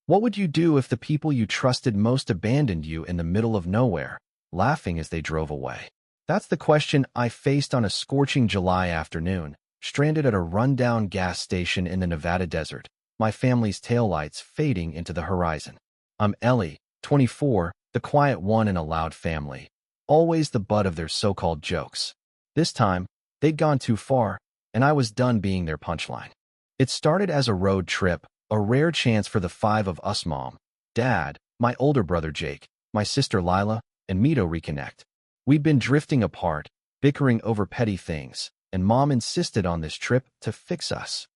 What would you do if the people you trusted most abandoned you in the middle of nowhere, laughing as they drove away? That's the question I faced on a scorching July afternoon, stranded at a rundown gas station in the Nevada desert, my family's taillights fading into the horizon. I'm Ellie, 24, the quiet one in a loud family, always the butt of their so-called jokes. This time, they'd gone too far, and I was done being their punchline. It started as a road trip, a rare chance for the five of us, Mom, Dad, my older brother Jake, my sister Lila, and me to reconnect. We'd been drifting apart, bickering over petty things, and Mom insisted on this trip to fix us.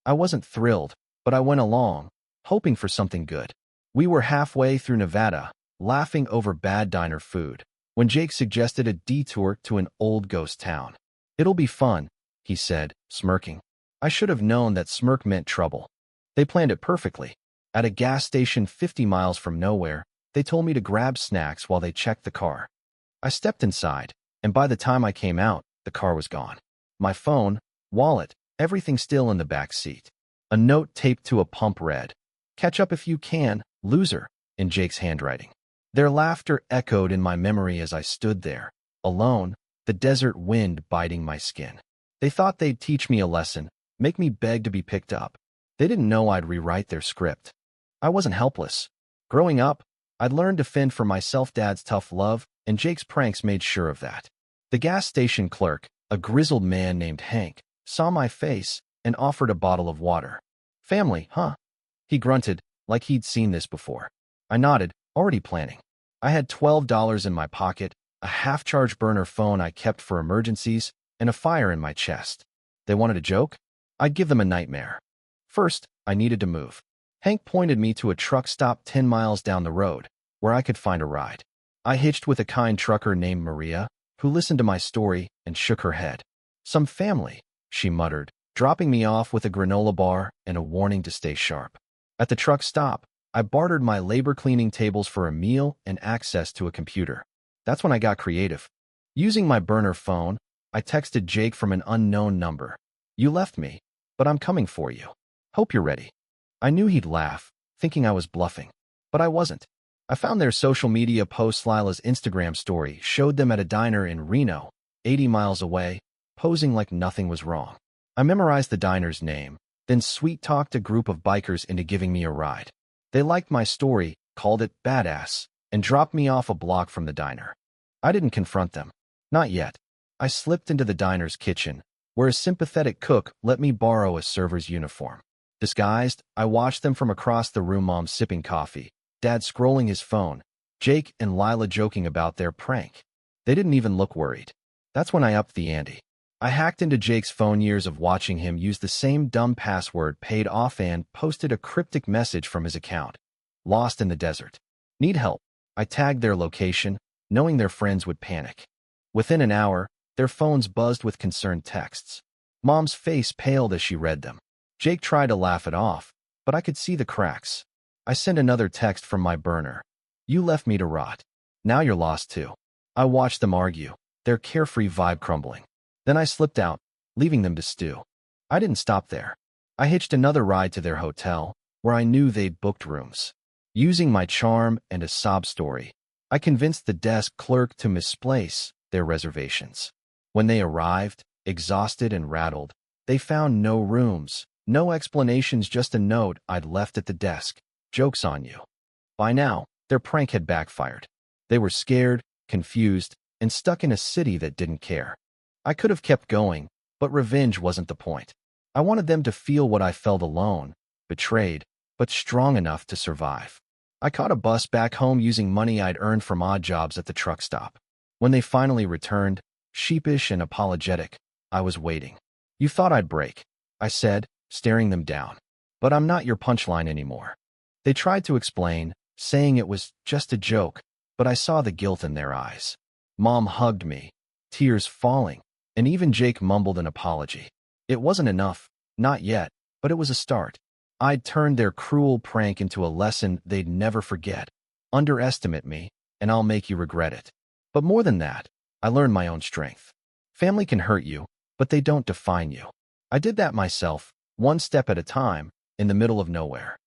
I wasn't thrilled, but I went along, hoping for something good. We were halfway through Nevada, laughing over bad diner food, when Jake suggested a detour to an old ghost town. "It'll be fun," he said, smirking. I should have known that smirk meant trouble. They planned it perfectly. At a gas station 50 miles from nowhere, they told me to grab snacks while they checked the car. I stepped inside, and by the time I came out, the car was gone. My phone, wallet, everything still in the back seat. A note taped to a pump read, "Catch up if you can, loser," in Jake's handwriting. Their laughter echoed in my memory as I stood there, alone, the desert wind biting my skin. They thought they'd teach me a lesson, make me beg to be picked up. They didn't know I'd rewrite their script. I wasn't helpless. Growing up, I'd learned to fend for myself. Dad's tough love and Jake's pranks made sure of that. The gas station clerk, a grizzled man named Hank, saw my face and offered a bottle of water. "Family, huh?" He grunted, like he'd seen this before. I nodded, already planning. I had $12 in my pocket, a half-charged burner phone I kept for emergencies, and a fire in my chest. They wanted a joke? I'd give them a nightmare. First, I needed to move. Hank pointed me to a truck stop 10 miles down the road, where I could find a ride. I hitched with a kind trucker named Maria, who listened to my story and shook her head. "Some family," she muttered, dropping me off with a granola bar and a warning to stay sharp. At the truck stop, I bartered my labor cleaning tables for a meal and access to a computer. That's when I got creative. Using my burner phone, I texted Jake from an unknown number. "You left me, but I'm coming for you. Hope you're ready." I knew he'd laugh, thinking I was bluffing. But I wasn't. I found their social media posts. Lila's Instagram story showed them at a diner in Reno, 80 miles away, posing like nothing was wrong. I memorized the diner's name, then sweet-talked a group of bikers into giving me a ride. They liked my story, called it badass, and dropped me off a block from the diner. I didn't confront them. Not yet. I slipped into the diner's kitchen, where a sympathetic cook let me borrow a server's uniform. Disguised, I watched them from across the room. Mom sipping coffee, Dad scrolling his phone, Jake and Lila joking about their prank. They didn't even look worried. That's when I upped the ante. I hacked into Jake's phone. Years of watching him use the same dumb password paid off and posted a cryptic message from his account. "Lost in the desert. Need help." I tagged their location, knowing their friends would panic. Within an hour, their phones buzzed with concerned texts. Mom's face paled as she read them. Jake tried to laugh it off, but I could see the cracks. I sent another text from my burner. "You left me to rot. Now you're lost too." I watched them argue, their carefree vibe crumbling. Then I slipped out, leaving them to stew. I didn't stop there. I hitched another ride to their hotel, where I knew they'd booked rooms. Using my charm and a sob story, I convinced the desk clerk to misplace their reservations. When they arrived, exhausted and rattled, they found no rooms, no explanations, just a note I'd left at the desk. "Joke's on you." By now, their prank had backfired. They were scared, confused, and stuck in a city that didn't care. I could have kept going, but revenge wasn't the point. I wanted them to feel what I felt, alone, betrayed, but strong enough to survive. I caught a bus back home using money I'd earned from odd jobs at the truck stop. When they finally returned, sheepish and apologetic, I was waiting. "You thought I'd break," I said, staring them down. "But I'm not your punchline anymore." They tried to explain, saying it was just a joke, but I saw the guilt in their eyes. Mom hugged me, tears falling, and even Jake mumbled an apology. It wasn't enough, not yet, but it was a start. I'd turned their cruel prank into a lesson they'd never forget. Underestimate me, and I'll make you regret it. But more than that, I learned my own strength. Family can hurt you, but they don't define you. I did that myself, one step at a time, in the middle of nowhere.